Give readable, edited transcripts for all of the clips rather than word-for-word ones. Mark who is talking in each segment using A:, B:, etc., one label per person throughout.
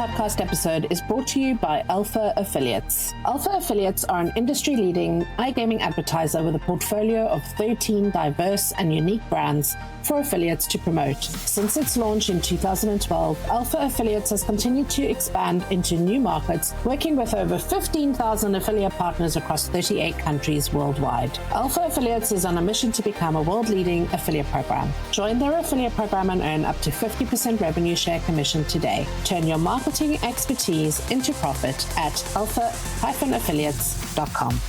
A: podcast episode is brought to you by Alpha Affiliates. Alpha Affiliates are an industry-leading iGaming advertiser with a portfolio of 13 diverse and unique brands for affiliates to promote. Since its launch in 2012, Alpha Affiliates has continued to expand into new markets, working with over 15,000 affiliate partners across 38 countries worldwide. Alpha Affiliates is on a mission to become a world-leading affiliate program. Join their affiliate program and earn up to 50% revenue share commission today. Turn your marketing expertise into profit at alpha-affiliates.com.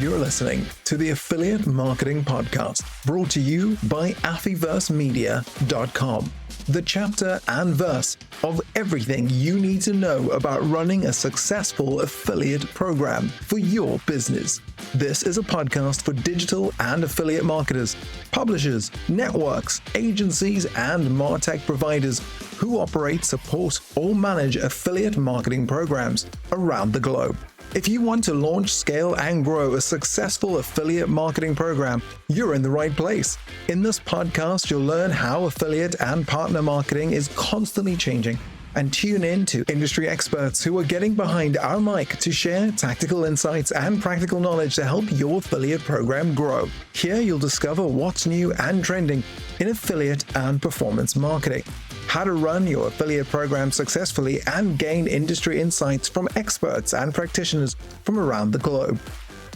B: You're listening to the Affiliate Marketing Podcast, brought to you by AffiverseMedia.com, the chapter and verse of everything you need to know about running a successful affiliate program for your business. This is a podcast for digital and affiliate marketers, publishers, networks, agencies, and MarTech providers who operate, support, or manage affiliate marketing programs around the globe. If you want to launch, scale, and grow a successful affiliate marketing program, you're in the right place. In this podcast, you'll learn how affiliate and partner marketing is constantly changing, and tune in to industry experts who are getting behind our mic to share tactical insights and practical knowledge to help your affiliate program grow. Here, you'll discover what's new and trending in affiliate and performance marketing, how to run your affiliate program successfully, and gain industry insights from experts and practitioners from around the globe.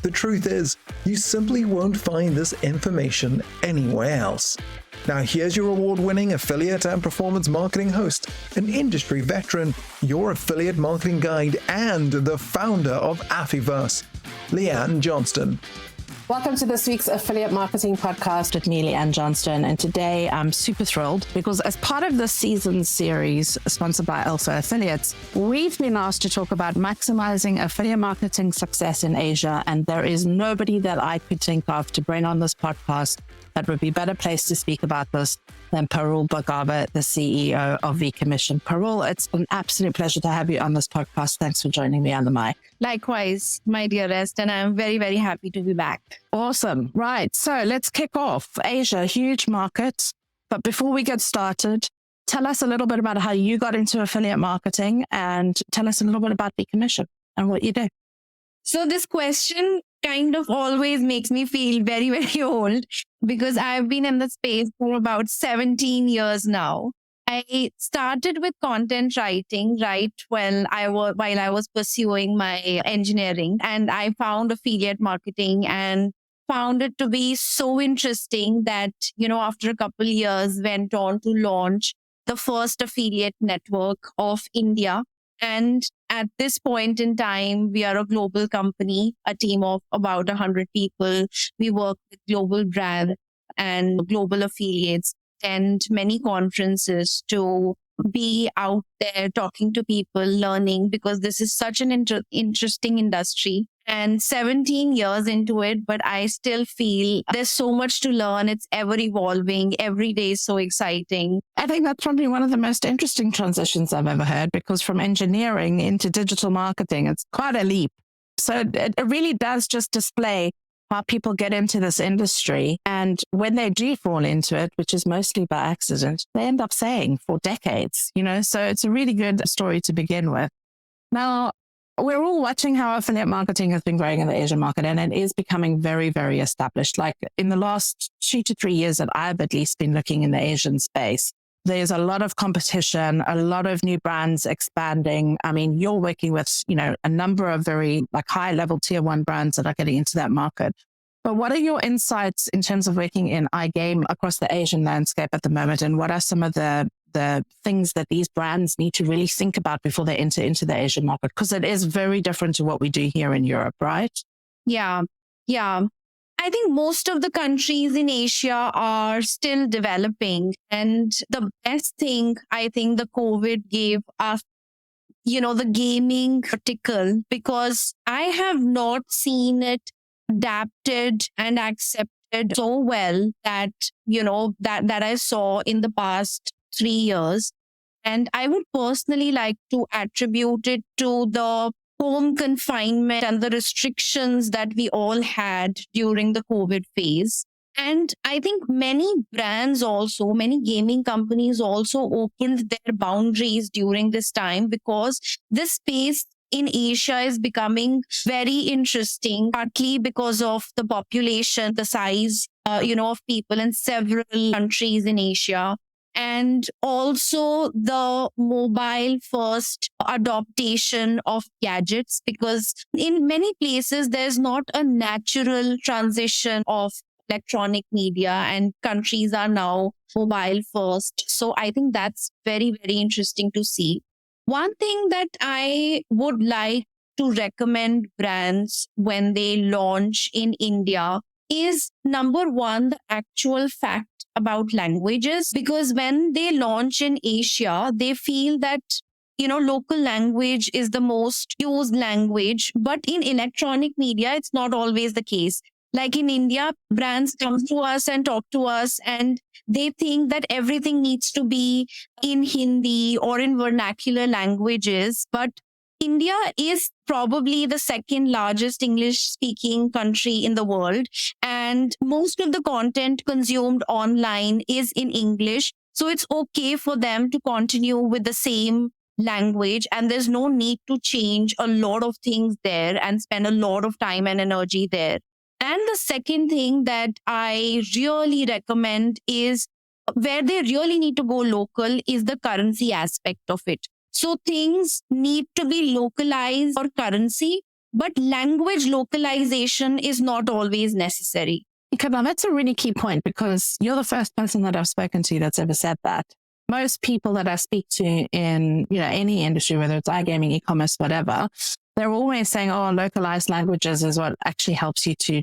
B: The truth is, you simply won't find this information anywhere else. Now here's your award-winning affiliate and performance marketing host, an industry veteran, your affiliate marketing guide, and the founder of Affiverse, Leanne Johnston.
A: Welcome to this week's Affiliate Marketing Podcast with me, Leanne Johnston. And today I'm super thrilled because as part of this season series sponsored by Alpha Affiliates, we've been asked to talk about maximizing affiliate marketing success in Asia. And there is nobody that I could think of to bring on this podcast that would be better placed to speak about this than Parul Bhargava, the CEO of V-Commission. Parul, it's an absolute pleasure to have you on this podcast. Thanks for joining me on the mic.
C: Likewise, my dearest, and I'm very, very happy to be back.
A: Awesome. Right. So let's kick off. Asia, huge market. But before we get started, tell us a little bit about how you got into affiliate marketing and tell us a little bit about V-Commission and what you do.
C: So this question kind of always makes me feel very, very old because I've been in the space for about 17 years now. I started with content writing while I was pursuing my engineering, and I found affiliate marketing and found it to be so interesting that, after a couple of years went on to launch the first affiliate network of India. And at this point in time, we are a global company, a team of about 100 people. We work with global brands and global affiliates, attend many conferences to be out there talking to people, learning, because this is such an interesting industry. And 17 years into it, but I still feel there's so much to learn. It's ever evolving. Every day is so exciting.
A: I think that's probably one of the most interesting transitions I've ever heard, because from engineering into digital marketing, it's quite a leap. So it really does just display how people get into this industry. And when they do fall into it, which is mostly by accident, they end up staying for decades, so it's a really good story to begin with. Now, we're all watching how affiliate marketing has been growing in the Asian market, and it is becoming very, very established. Like in the last 2 to 3 years that I've at least been looking in the Asian space, there's a lot of competition, a lot of new brands expanding. I mean, you're working with, a number of very high level tier 1 brands that are getting into that market. But what are your insights in terms of working in iGame across the Asian landscape at the moment? And what are some of the things that these brands need to really think about before they enter into the Asian market? Because it is very different to what we do here in Europe, right?
C: Yeah. I think most of the countries in Asia are still developing. And the best thing I think the COVID gave us, the gaming vertical, because I have not seen it adapted and accepted so well that, that I saw in the past 3 years. And I would personally like to attribute it to the home confinement and the restrictions that we all had during the COVID phase. And I think many brands also, many gaming companies also opened their boundaries during this time, because this space in Asia is becoming very interesting, partly because of the population, the size, of people in several countries in Asia, and also the mobile first adaptation of gadgets, because in many places there's not a natural transition of electronic media and countries are now mobile first. So I think that's very, very interesting to see. One thing that I would like to recommend brands when they launch in India is, number one, the actual fact about languages, because when they launch in Asia, they feel that local language is the most used language, but in electronic media it's not always the case. Like in India, brands come to us and talk to us, and they think that everything needs to be in Hindi or in vernacular languages. But India is probably the second largest English speaking country in the world, and most of the content consumed online is in English. So it's okay for them to continue with the same language, and there's no need to change a lot of things there and spend a lot of time and energy there. And the second thing that I really recommend is, where they really need to go local, is the currency aspect of it. So things need to be localized for currency, but language localization is not always necessary.
A: Okay, now that's a really key point, because you're the first person that I've spoken to that's ever said that. Most people that I speak to in any industry, whether it's iGaming, e-commerce, whatever, they're always saying, oh, localized languages is what actually helps you to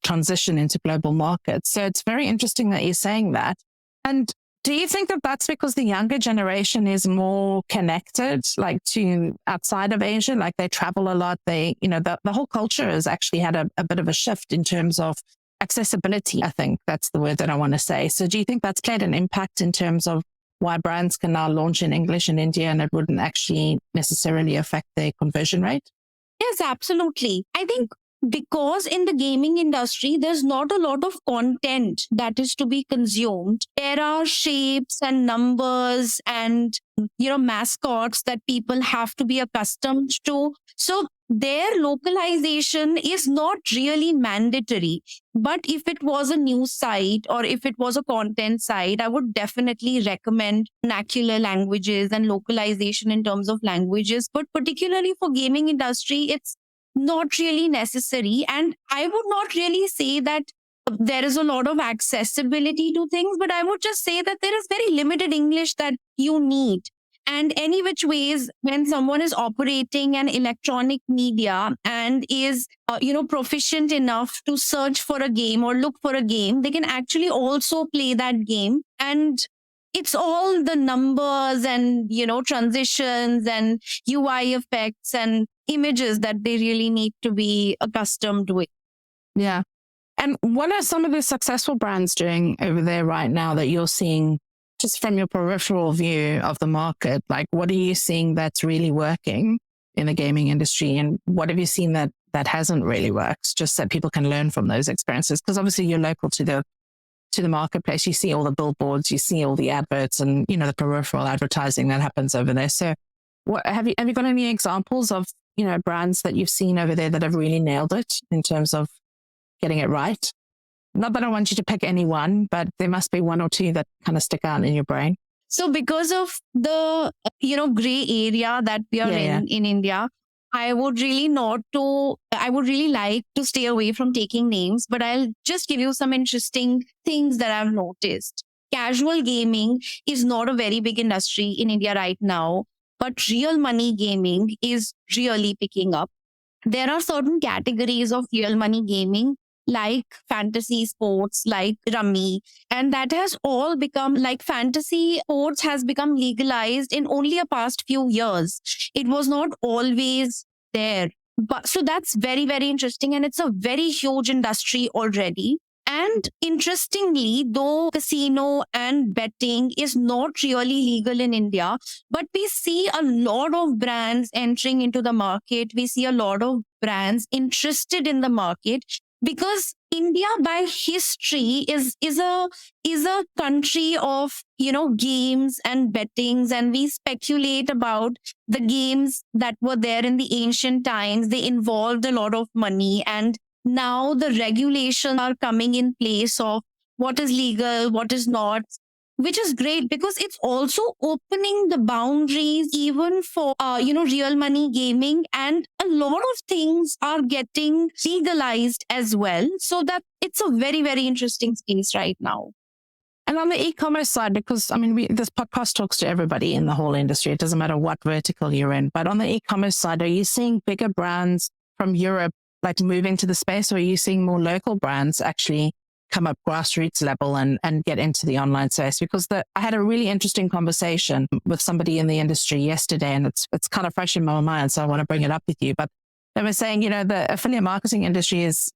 A: transition into global markets. So it's very interesting that you're saying that. And do you think that that's because the younger generation is more connected, like to outside of Asia, like they travel a lot, the whole culture has actually had a bit of a shift in terms of accessibility? I think that's the word that I want to say. So do you think that's played an impact in terms of why brands can now launch in English in India and it wouldn't actually necessarily affect their conversion rate?
C: Yes, absolutely. I think because in the gaming industry, there's not a lot of content that is to be consumed. There are shapes and numbers and, mascots that people have to be accustomed to. So their localization is not really mandatory. But if it was a news site or if it was a content site, I would definitely recommend vernacular languages and localization in terms of languages. But particularly for gaming industry, it's not really necessary. And I would not really say that there is a lot of accessibility to things, but I would just say that there is very limited English that you need. And any which ways, when someone is operating an electronic media and is, proficient enough to search for a game or look for a game, they can actually also play that game. And it's all the numbers and, transitions and UI effects and images that they really need to be accustomed with.
A: Yeah. And what are some of the successful brands doing over there right now that you're seeing, just from your peripheral view of the market? Like, what are you seeing that's really working in the gaming industry? And what have you seen that hasn't really worked, just so people can learn from those experiences? Because obviously you're local to the marketplace. You see all the billboards, you see all the adverts and, the peripheral advertising that happens over there. So what have you got any examples of, brands that you've seen over there that have really nailed it in terms of getting it right? Not that I want you to pick any one, but there must be one or two that kind of stick out in your brain.
C: So because of the, gray area that we are in India, I would really like to stay away from taking names, but I'll just give you some interesting things that I've noticed. Casual gaming is not a very big industry in India right now, but real money gaming is really picking up. There are certain categories of real money gaming, like fantasy sports, like Rummy. And that has all become, like, fantasy sports has become legalized in only a past few years. It was not always there. But so that's very, very interesting. And it's a very huge industry already. And interestingly, though casino and betting is not really legal in India, but we see a lot of brands entering into the market. We see a lot of brands interested in the market because India by history is a country of games and bettings, and we speculate about the games that were there in the ancient times. They involved a lot of money, and now the regulations are coming in place of what is legal, what is not, which is great because it's also opening the boundaries even for real money gaming, and a lot of things are getting legalized as well, so that it's a very, very interesting space right now.
A: And on the e-commerce side, because I mean, this podcast talks to everybody in the whole industry. It doesn't matter what vertical you're in. But on the e-commerce side, are you seeing bigger brands from Europe like move into the space, or are you seeing more local brands actually come up grassroots level and get into the online space? Because I had a really interesting conversation with somebody in the industry yesterday, and it's kind of fresh in my mind, so I want to bring it up with you. But they were saying, the affiliate marketing industry is,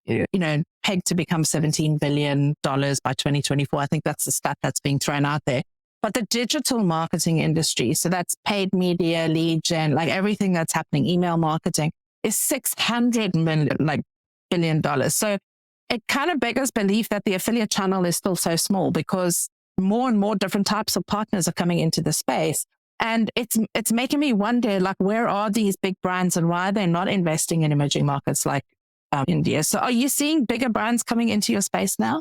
A: pegged to become $17 billion by 2024. I think that's the stat that's being thrown out there. But the digital marketing industry, so that's paid media, lead gen, like everything that's happening, email marketing, is $600 billion. So it kind of beggars belief that the affiliate channel is still so small, because more and more different types of partners are coming into the space. And it's making me wonder, like, where are these big brands and why are they not investing in emerging markets like India? So are you seeing bigger brands coming into your space now?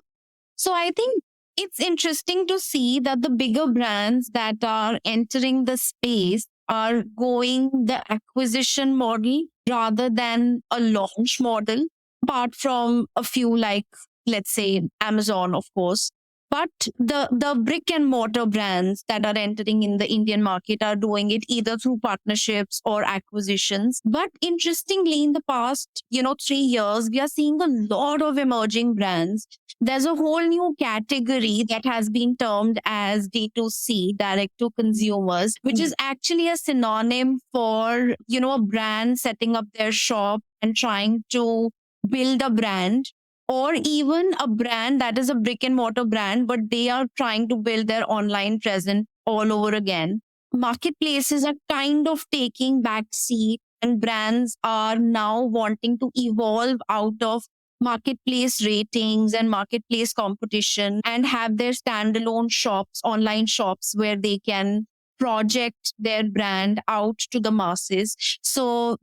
C: So I think it's interesting to see that the bigger brands that are entering the space are going the acquisition model rather than a launch model, apart from a few like, let's say, Amazon, of course. But the brick and mortar brands that are entering in the Indian market are doing it either through partnerships or acquisitions. But interestingly, in the past, 3 years, we are seeing a lot of emerging brands. There's a whole new category that has been termed as D2C, direct to consumers, which is actually a synonym for, a brand setting up their shop and trying to build a brand, or even a brand that is a brick and mortar brand, but they are trying to build their online presence all over again. Marketplaces are kind of taking back seat, and brands are now wanting to evolve out of marketplace ratings and marketplace competition and have their standalone shops, online shops, where they can project their brand out to the masses. So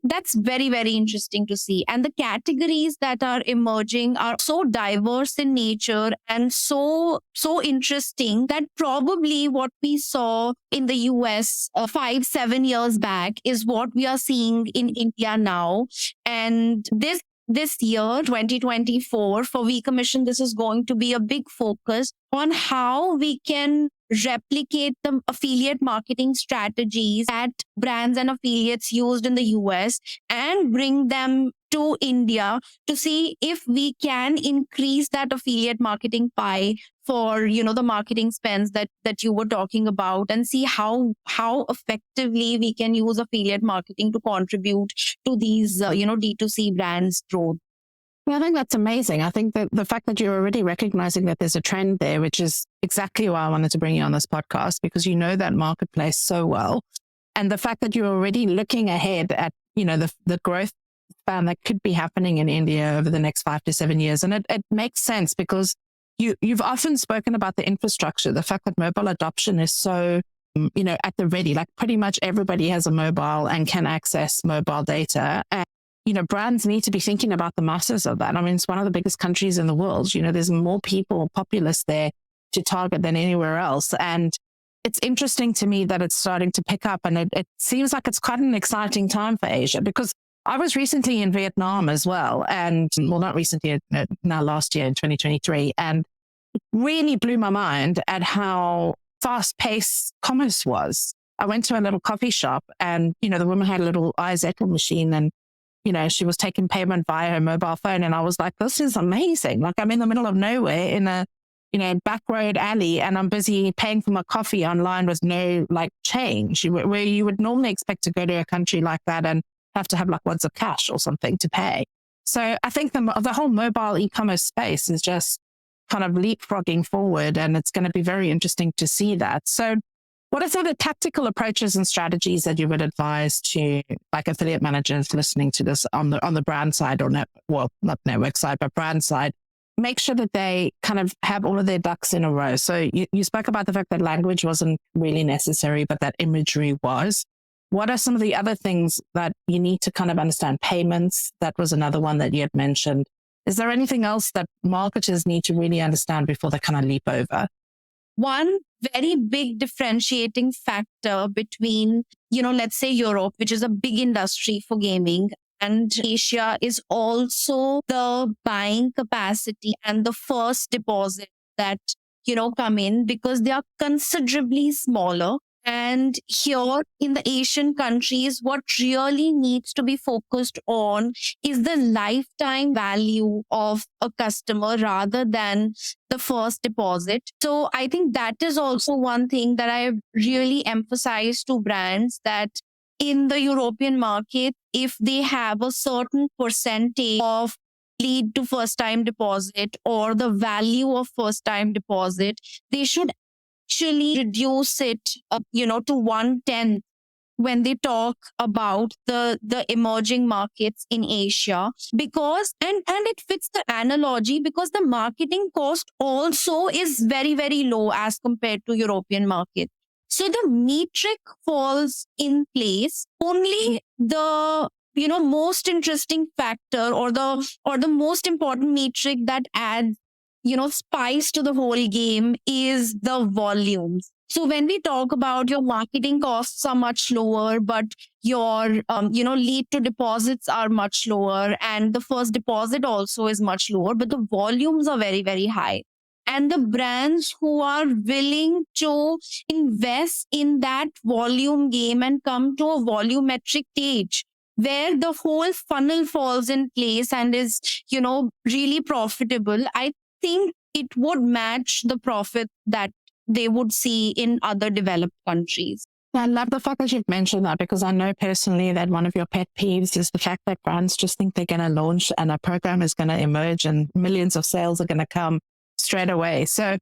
C: that's very, very interesting to see. And the categories that are emerging are so diverse in nature and so interesting that probably what we saw in the US 5-7 years back is what we are seeing in India now. And this year, 2024, for We Commission, this is going to be a big focus on how we can replicate the affiliate marketing strategies that brands and affiliates used in the US and bring them to India to see if we can increase that affiliate marketing pie for the marketing spends that you were talking about, and see how effectively we can use affiliate marketing to contribute to these D2C brands growth.
A: Yeah, I think that's amazing. I think that the fact that you're already recognizing that there's a trend there, which is exactly why I wanted to bring you on this podcast, because you know that marketplace so well. And the fact that you're already looking ahead at, the growth span that could be happening in India over the next 5 to 7 years. And it makes sense because you've often spoken about the infrastructure, the fact that mobile adoption is so, at the ready, like pretty much everybody has a mobile and can access mobile data. And brands need to be thinking about the masses of that. I mean, it's one of the biggest countries in the world. There's more people, populace there to target than anywhere else. And it's interesting to me that it's starting to pick up. And it seems like it's quite an exciting time for Asia, because I was recently in Vietnam as well. And not recently, now last year in 2023. And it really blew my mind at how fast-paced commerce was. I went to a little coffee shop and, the woman had a little iZettle machine, and she was taking payment via her mobile phone. And I was like, this is amazing. Like, I'm in the middle of nowhere in a, back road alley, and I'm busy paying for my coffee online with no change, where you would normally expect to go to a country like that and have to have lots of cash or something to pay. So I think the whole mobile e-commerce space is just kind of leapfrogging forward, and it's going to be very interesting to see that. So what are some of the tactical approaches and strategies that you would advise to like affiliate managers listening to this on the brand side or not network side, but brand side? Make sure that they kind of have all of their ducks in a row. So you spoke about the fact that language wasn't really necessary, but that imagery was. What are some of the other things that you need to kind of understand? Payments, that was another one that you had mentioned. Is there anything else that marketers need to really understand before they kind of leap over?
C: One very big differentiating factor between, let's say Europe, which is a big industry for gaming, and Asia is also the buying capacity and the first deposit that, come in because they are considerably smaller. And here in the Asian countries, what really needs to be focused on is the lifetime value of a customer rather than the first deposit. So I think that is also one thing that I really emphasize to brands, that in the European market, if they have a certain percentage of lead to first time deposit or the value of first time deposit, they should actually reduce it, to 1/10 when they talk about the emerging markets in Asia, because and it fits the analogy because the marketing cost also is very, very low as compared to European market. So the metric falls in place. Only the most interesting factor or the most important metric that adds spice to the whole game is the volumes. So when we talk about your marketing costs are much lower, but your lead to deposits are much lower, and the first deposit also is much lower, but the volumes are very, very high. And the brands who are willing to invest in that volume game and come to a volumetric stage where the whole funnel falls in place and is, really profitable, I think it would match the profit that they would see in other developed countries.
A: I love the fact that you've mentioned that, because I know personally that one of your pet peeves is the fact that brands just think they're going to launch and a program is going to emerge and millions of sales are going to come straight away. So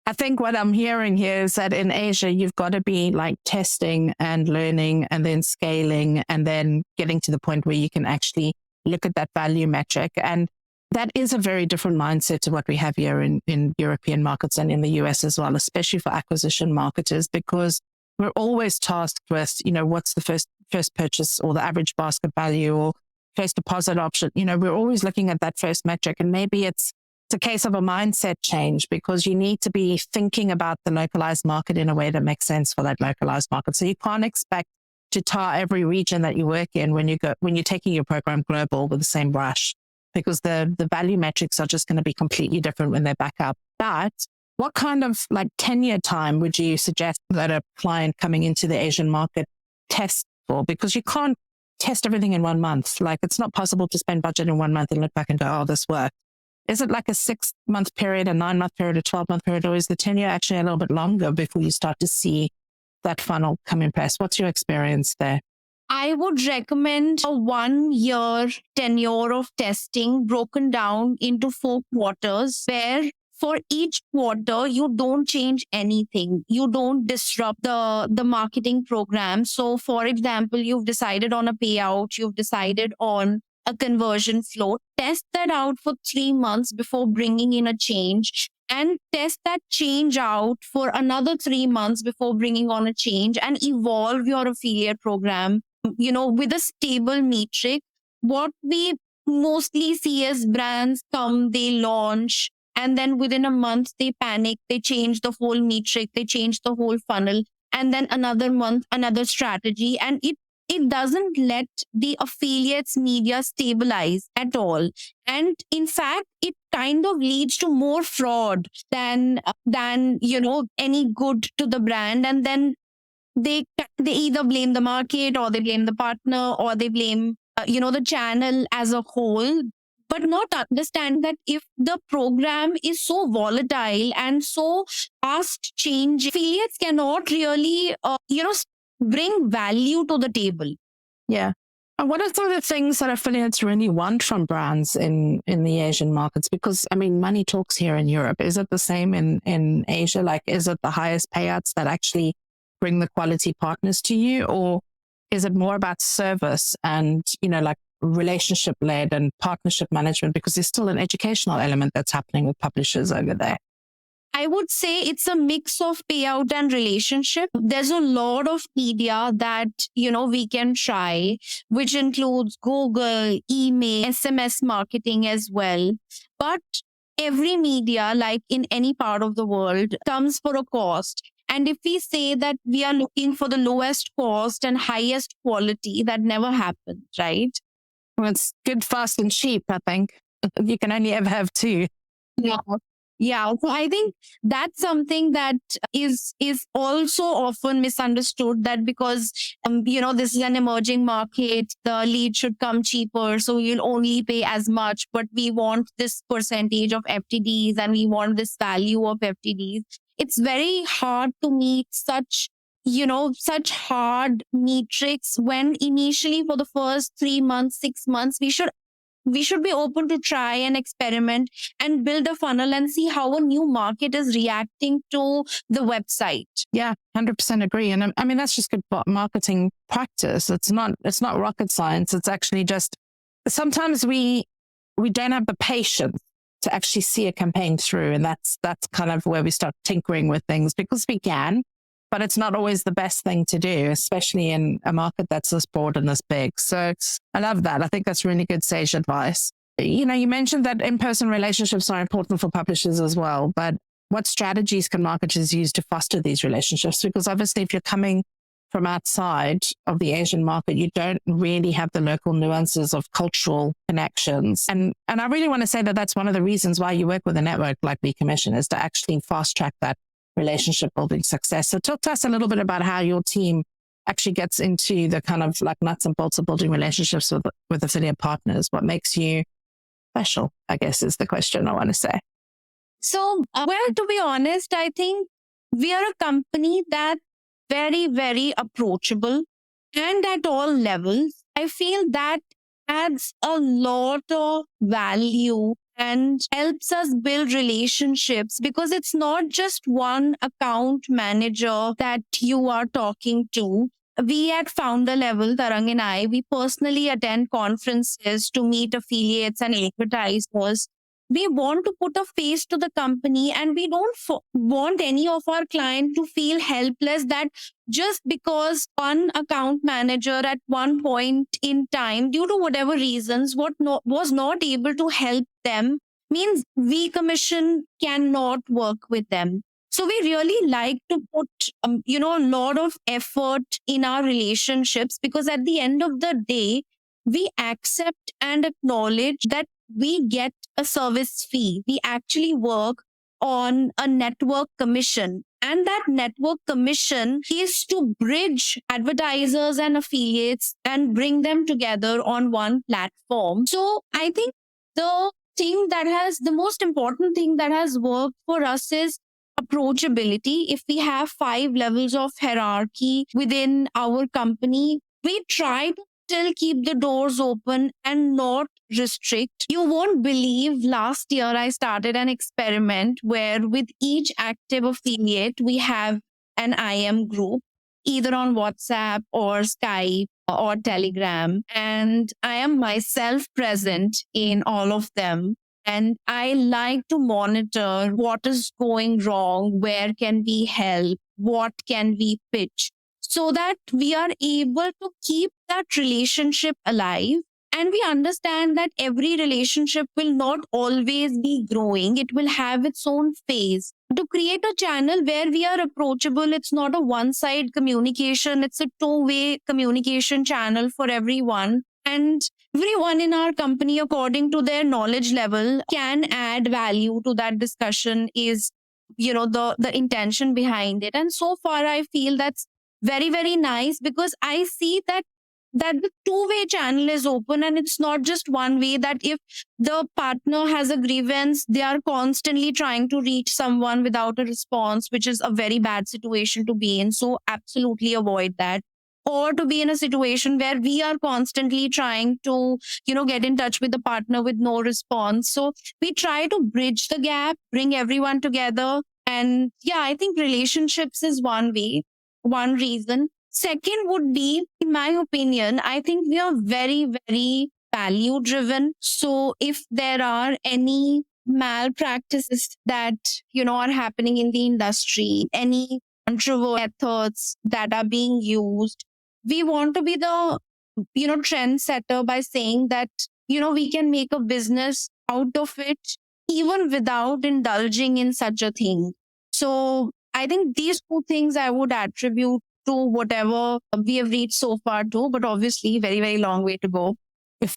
A: I think what I'm hearing here is that in Asia, you've got to be like testing and learning and then scaling and then getting to the point where you can actually look at that value metric. And that is a very different mindset to what we have here in European markets and in the US as well, especially for acquisition marketers, because we're always tasked with, what's the first purchase or the average basket value or first deposit option. We're always looking at that first metric, and maybe it's a case of a mindset change, because you need to be thinking about the localized market in a way that makes sense for that localized market. So you can't expect to tar every region that you work in when you're taking your program global with the same brush, because the value metrics are just going to be completely different when they're back up. But what kind of like tenure time would you suggest that a client coming into the Asian market test for? Because you can't test everything in 1 month. Like, it's not possible to spend budget in 1 month and look back and go, oh, this worked. Is it like a 6-month period, a 9-month period, a 12-month period, or is the tenure actually a little bit longer before you start to see that funnel come in place? What's your experience there?
C: I would recommend a 1-year tenure of testing broken down into 4 quarters, where for each quarter, you don't change anything. You don't disrupt the marketing program. So for example, you've decided on a payout, you've decided on a conversion flow. Test that out for 3 months before bringing in a change, and test that change out for another 3 months before bringing on a change, and evolve your affiliate program, with a stable metric. What we mostly see as brands come, they launch, and then within a month, they panic, they change the whole metric, they change the whole funnel, and then another month, another strategy. And it doesn't let the affiliates media stabilize at all. And in fact, it kind of leads to more fraud than any good to the brand. And then they either blame the market, or they blame the partner, or they blame the channel as a whole, but not understand that if the program is so volatile and so fast change, affiliates cannot really bring value to the table.
A: Yeah. And what are some of the things that affiliates really want from brands in the Asian markets? Because, I mean, money talks here in Europe. Is it the same in Asia? Like, is it the highest payouts that actually bring the quality partners to you? Or is it more about service and, like relationship led and partnership management? Because there's still an educational element that's happening with publishers over there.
C: I would say it's a mix of payout and relationship. There's a lot of media that, we can try, which includes Google, email, SMS marketing as well. But every media, like in any part of the world, comes for a cost. And if we say that we are looking for the lowest cost and highest quality, that never happens, right?
A: Well, it's good, fast, and cheap, I think. You can only ever have two.
C: Yeah. Yeah. So I think that's something that is also often misunderstood, that because, this is an emerging market, the lead should come cheaper. So you'll only pay as much, but we want this percentage of FTDs and we want this value of FTDs. It's very hard to meet such hard metrics when initially for the first 3 months, 6 months, we should be open to try and experiment and build a funnel and see how a new market is reacting to the website.
A: Yeah, 100% agree. And I mean, that's just good marketing practice. It's not rocket science. It's actually just, sometimes we don't have the patience to actually see a campaign through. And that's kind of where we start tinkering with things, because we can, but it's not always the best thing to do, especially in a market that's this broad and this big. So I love that. I think that's really good sage advice. You mentioned that in-person relationships are important for publishers as well, but what strategies can marketers use to foster these relationships? Because obviously if you're coming from outside of the Asian market, you don't really have the local nuances of cultural connections. And I really want to say that that's one of the reasons why you work with a network like We Commission, is to actually fast track that relationship building success. So talk to us a little bit about how your team actually gets into the kind of like nuts and bolts of building relationships with affiliate partners. What makes you special, I guess, is the question I want to say.
C: So, to be honest, I think we are a company that's very, very approachable and at all levels. I feel that adds a lot of value and helps us build relationships, because it's not just one account manager that you are talking to. We at founder level, Tarang and I, we personally attend conferences to meet affiliates and advertisers. We want to put a face to the company, and we don't want any of our clients to feel helpless that just because one account manager at one point in time, due to whatever reasons, was not able to help them, means We Commission cannot work with them. So we really like to put, a lot of effort in our relationships, because at the end of the day, we accept and acknowledge that we get a service fee. We actually work on a network commission. And that network commission is to bridge advertisers and affiliates and bring them together on one platform. So I think the most important thing that has worked for us is approachability. If we have 5 levels of hierarchy within our company, we try to still keep the doors open and not restrict. You won't believe, last year I started an experiment where with each active affiliate, we have an IM group, either on WhatsApp or Skype or Telegram. And I am myself present in all of them. And I like to monitor what is going wrong, where can we help, what can we pitch, so that we are able to keep that relationship alive. And we understand that every relationship will not always be growing. It will have its own phase. To create a channel where we are approachable, it's not a one-side communication. It's a two-way communication channel for everyone. And everyone in our company, according to their knowledge level, can add value to that discussion is, the intention behind it. And so far, I feel that's very, very nice, because I see that the two-way channel is open, and it's not just one way, that if the partner has a grievance, they are constantly trying to reach someone without a response, which is a very bad situation to be in. So absolutely avoid that. or to be in a situation where we are constantly trying to, get in touch with the partner with no response. So we try to bridge the gap, bring everyone together. And yeah, I think relationships is one way, one reason. Second would be, in my opinion, I think we are very, very value driven. So if there are any malpractices that, are happening in the industry, any controversial methods that are being used, we want to be the, trendsetter by saying that, we can make a business out of it even without indulging in such a thing. So I think these two things I would attribute to whatever we have reached so far too, but obviously very, very long way to go.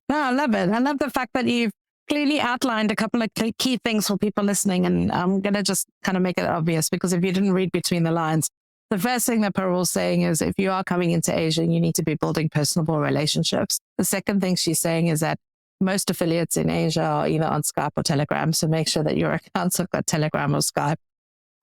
A: No, I love it. I love the fact that you've clearly outlined a couple of key things for people listening. And I'm going to just kind of make it obvious, because if you didn't read between the lines, the first thing that Parul's saying is if you are coming into Asia, you need to be building personable relationships. The second thing she's saying is that most affiliates in Asia are either on Skype or Telegram. So make sure that your accounts have got Telegram or Skype.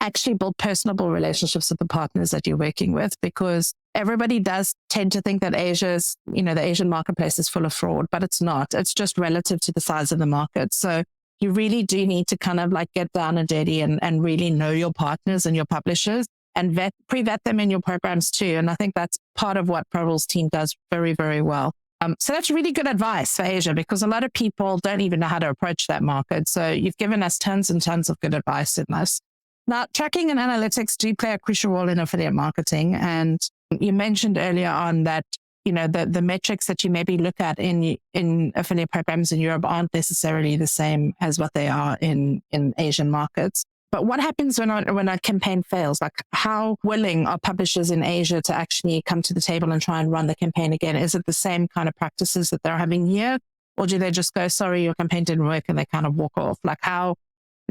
A: Actually build personable relationships with the partners that you're working with, because everybody does tend to think that Asia's, the Asian marketplace is full of fraud, but it's not. It's just relative to the size of the market. So you really do need to kind of like get down and dirty and really know your partners and your publishers and pre-vet them in your programs too. And I think that's part of what Parul's team does very, very well. So that's really good advice for Asia, because a lot of people don't even know how to approach that market. So you've given us tons and tons of good advice in this. Now, tracking and analytics do play a crucial role in affiliate marketing. And you mentioned earlier on that, the metrics that you maybe look at in affiliate programs in Europe aren't necessarily the same as what they are in Asian markets. But what happens when a campaign fails? Like, how willing are publishers in Asia to actually come to the table and try and run the campaign again? Is it the same kind of practices that they're having here? Or do they just go, sorry, your campaign didn't work, and they kind of walk off? Like, how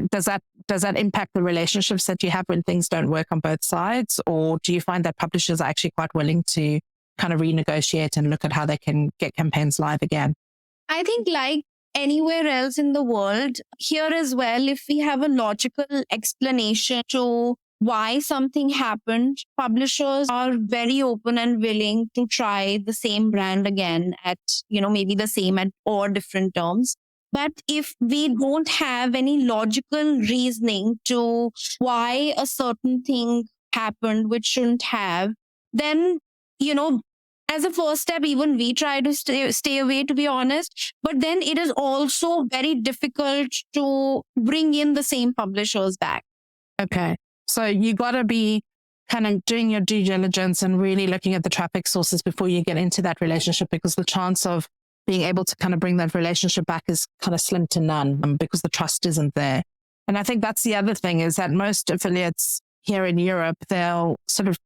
A: does that impact the relationships that you have when things don't work on both sides? Or do you find that publishers are actually quite willing to kind of renegotiate and look at how they can get campaigns live again?
C: I think like anywhere else in the world, here as well, if we have a logical explanation to why something happened, publishers are very open and willing to try the same brand again at, maybe the same or different terms. But if we don't have any logical reasoning to why a certain thing happened, which shouldn't have, then, as a first step, even we try to stay away, to be honest. But then it is also very difficult to bring in the same publishers back.
A: Okay. So you got to be kind of doing your due diligence and really looking at the traffic sources before you get into that relationship, because the chance of being able to kind of bring that relationship back is kind of slim to none, because the trust isn't there. And I think that's the other thing, is that most affiliates here in Europe, they'll sort of,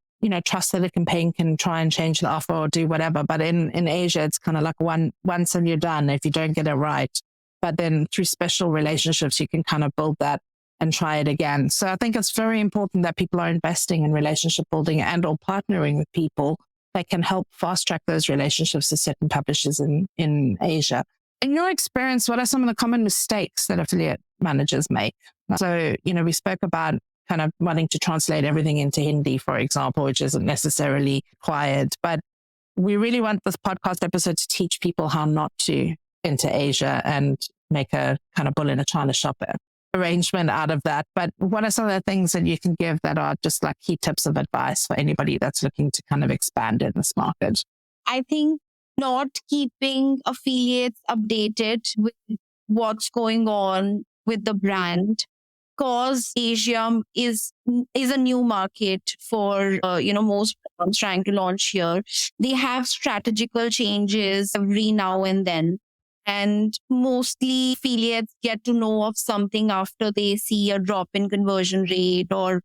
A: trust that a campaign can try and change the offer or do whatever. But in Asia, it's kind of like once and you're done if you don't get it right. But then through special relationships, you can kind of build that and try it again. So I think it's very important that people are investing in relationship building and or partnering with people that can help fast track those relationships with certain publishers in Asia. In your experience, what are some of the common mistakes that affiliate managers make? So, we spoke about kind of wanting to translate everything into Hindi, for example, which isn't necessarily required. But we really want this podcast episode to teach people how not to enter Asia and make a kind of bull in a china shop arrangement out of that. But what are some of the things that you can give that are just like key tips of advice for anybody that's looking to kind of expand in this market?
C: I think not keeping affiliates updated with what's going on with the brand, because Asia is a new market for most brands trying to launch here. They have strategical changes every now and then. And mostly affiliates get to know of something after they see a drop in conversion rate or,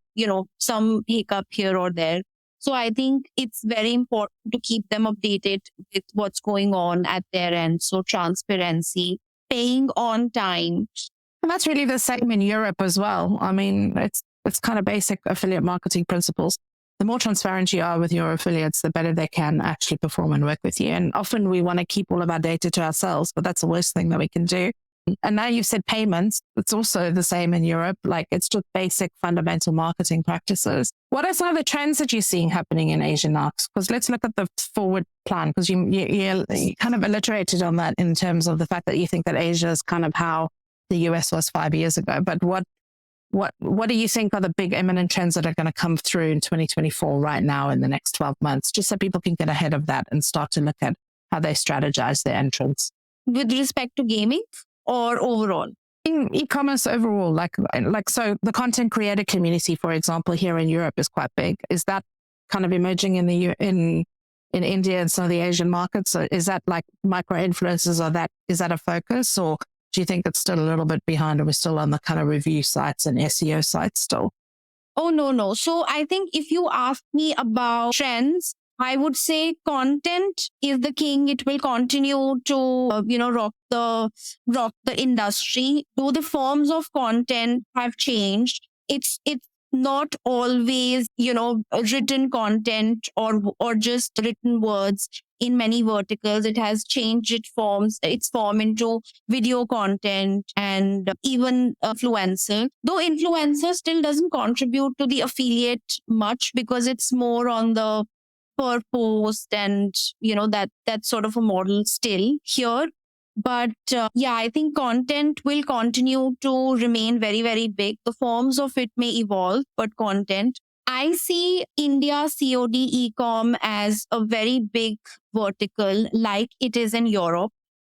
C: some hiccup here or there. So I think it's very important to keep them updated with what's going on at their end. So transparency, paying on time.
A: And that's really the same in Europe as well. I mean, it's kind of basic affiliate marketing principles. The more transparent you are with your affiliates, the better they can actually perform and work with you. And often we want to keep all of our data to ourselves, but that's the worst thing that we can do. And now you've said payments. It's also the same in Europe. Like it's just basic fundamental marketing practices. What are some of the trends that you're seeing happening in Asia now? Because let's look at the forward plan, because you kind of alliterated on that in terms of the fact that you think that Asia is kind of how the US was 5 years ago. But what do you think are the big imminent trends that are going to come through in 2024 right now in the next 12 months, just so people can get ahead of that and start to look at how they strategize their entrance?
C: With respect to gaming or overall?
A: In e-commerce overall, like so the content creator community, for example, here in Europe is quite big. Is that kind of emerging in India and some of the Asian markets? So is that like micro influencers, or is that a focus, or do you think it's still a little bit behind and we're still on the kind of review sites and SEO sites still?
C: Oh, no. So I think if you ask me about trends, I would say content is the king. It will continue to, rock the industry. Though the forms of content have changed, it's not always, written content or just written words. In many verticals, it has changed its form into video content and even influencer. Though influencer still doesn't contribute to the affiliate much, because it's more on the per post and that sort of a model still here. But I think content will continue to remain very, very big. The forms of it may evolve, but content. I see India COD e-com as a very big vertical, like it is in Europe.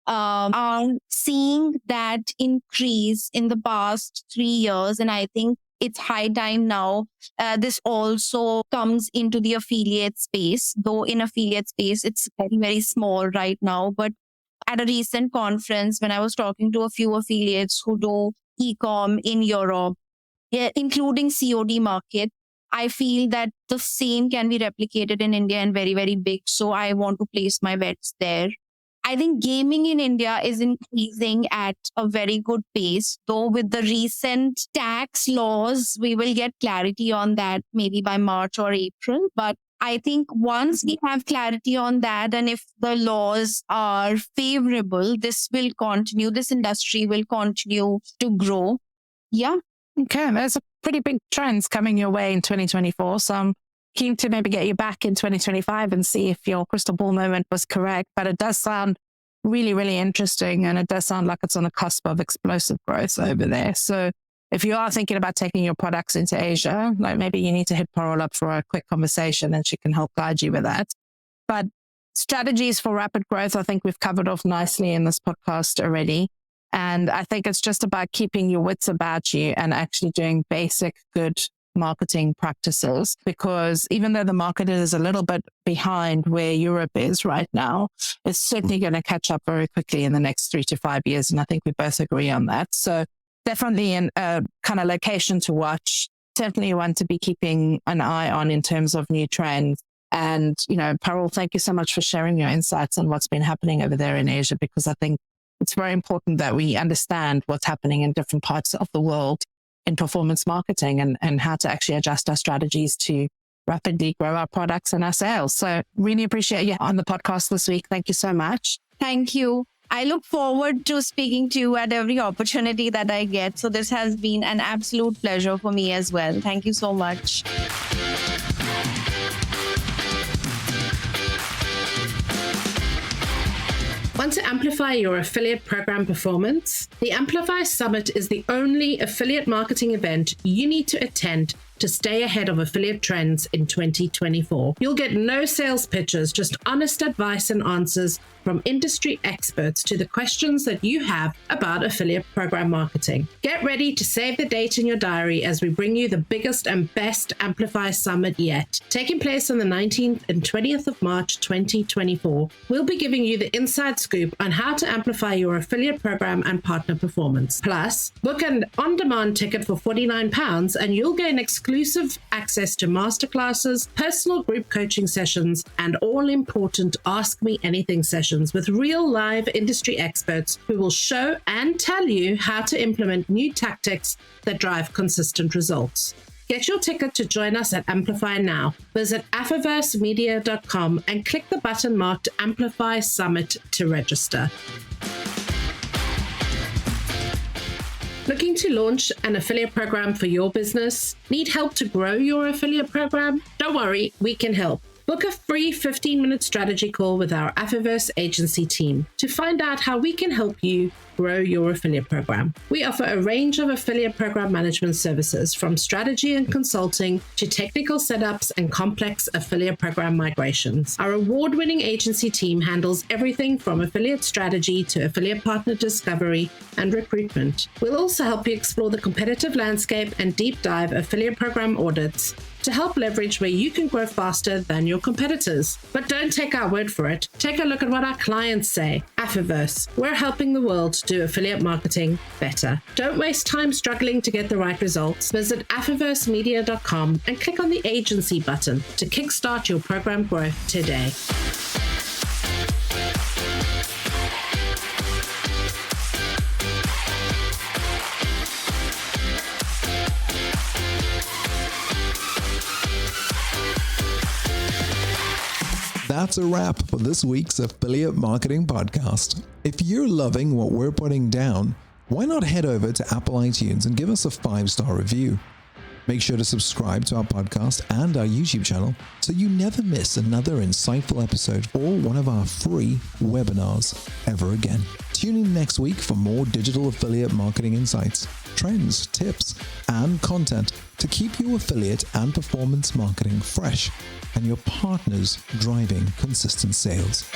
C: Are seeing that increase in the past 3 years, and I think it's high time now. This also comes into the affiliate space, though in affiliate space, it's very, very small right now. But at a recent conference, when I was talking to a few affiliates who do e-com in Europe, including COD market, I feel that the same can be replicated in India and very, very big. So I want to place my bets there. I think gaming in India is increasing at a very good pace, though with the recent tax laws, we will get clarity on that maybe by March or April. But I think once we have clarity on that, and if the laws are favorable, this industry will continue to grow. Yeah.
A: Okay, there's a pretty big trends coming your way in 2024. So I'm keen to maybe get you back in 2025 and see if your crystal ball moment was correct. But it does sound really, really interesting. And it does sound like it's on the cusp of explosive growth over there. So if you are thinking about taking your products into Asia, like maybe you need to hit Parole up for a quick conversation and she can help guide you with that. But strategies for rapid growth, I think we've covered off nicely in this podcast already. And I think it's just about keeping your wits about you and actually doing basic good marketing practices, because even though the market is a little bit behind where Europe is right now, it's certainly going to catch up very quickly in the next 3 to 5 years. And I think we both agree on that. So definitely a kind of location to watch, definitely one to be keeping an eye on in terms of new trends. And, Parole, thank you so much for sharing your insights on what's been happening over there in Asia, because I think it's very important that we understand what's happening in different parts of the world in performance marketing and how to actually adjust our strategies to rapidly grow our products and our sales. So really appreciate you on the podcast this week. Thank you so much.
C: Thank you. I look forward to speaking to you at every opportunity that I get. So this has been an absolute pleasure for me as well. Thank you so much.
D: Want to amplify your affiliate program performance? The Amplify Summit is the only affiliate marketing event you need to attend to stay ahead of affiliate trends in 2024. You'll get no sales pitches, just honest advice and answers from industry experts to the questions that you have about affiliate program marketing. Get ready to save the date in your diary as we bring you the biggest and best Amplify Summit yet. Taking place on the 19th and 20th of March 2024, we'll be giving you the inside scoop on how to amplify your affiliate program and partner performance. Plus, book an on-demand ticket for £49 and you'll gain exclusive access to masterclasses, personal group coaching sessions, and all-important Ask Me Anything sessions with real live industry experts who will show and tell you how to implement new tactics that drive consistent results. Get your ticket to join us at Amplify now. Visit affiversemedia.com and click the button marked Amplify Summit to register. Looking to launch an affiliate program for your business? Need help to grow your affiliate program? Don't worry, we can help. Book a free 15-minute strategy call with our Affiverse agency team to find out how we can help you grow your affiliate program. We offer a range of affiliate program management services, from strategy and consulting to technical setups and complex affiliate program migrations. Our award-winning agency team handles everything from affiliate strategy to affiliate partner discovery and recruitment. We'll also help you explore the competitive landscape and deep dive affiliate program audits to help leverage where you can grow faster than your competitors. But don't take our word for it. Take a look at what our clients say. Affiverse, we're helping the world do affiliate marketing better. Don't waste time struggling to get the right results. Visit affiversemedia.com and click on the agency button to kickstart your program growth today.
B: That's a wrap for this week's Affiliate Marketing Podcast. If you're loving what we're putting down, why not head over to Apple iTunes and give us a 5-star review? Make sure to subscribe to our podcast and our YouTube channel so you never miss another insightful episode or one of our free webinars ever again. Tune in next week for more digital affiliate marketing insights, trends, tips, and content to keep your affiliate and performance marketing fresh and your partners driving consistent sales.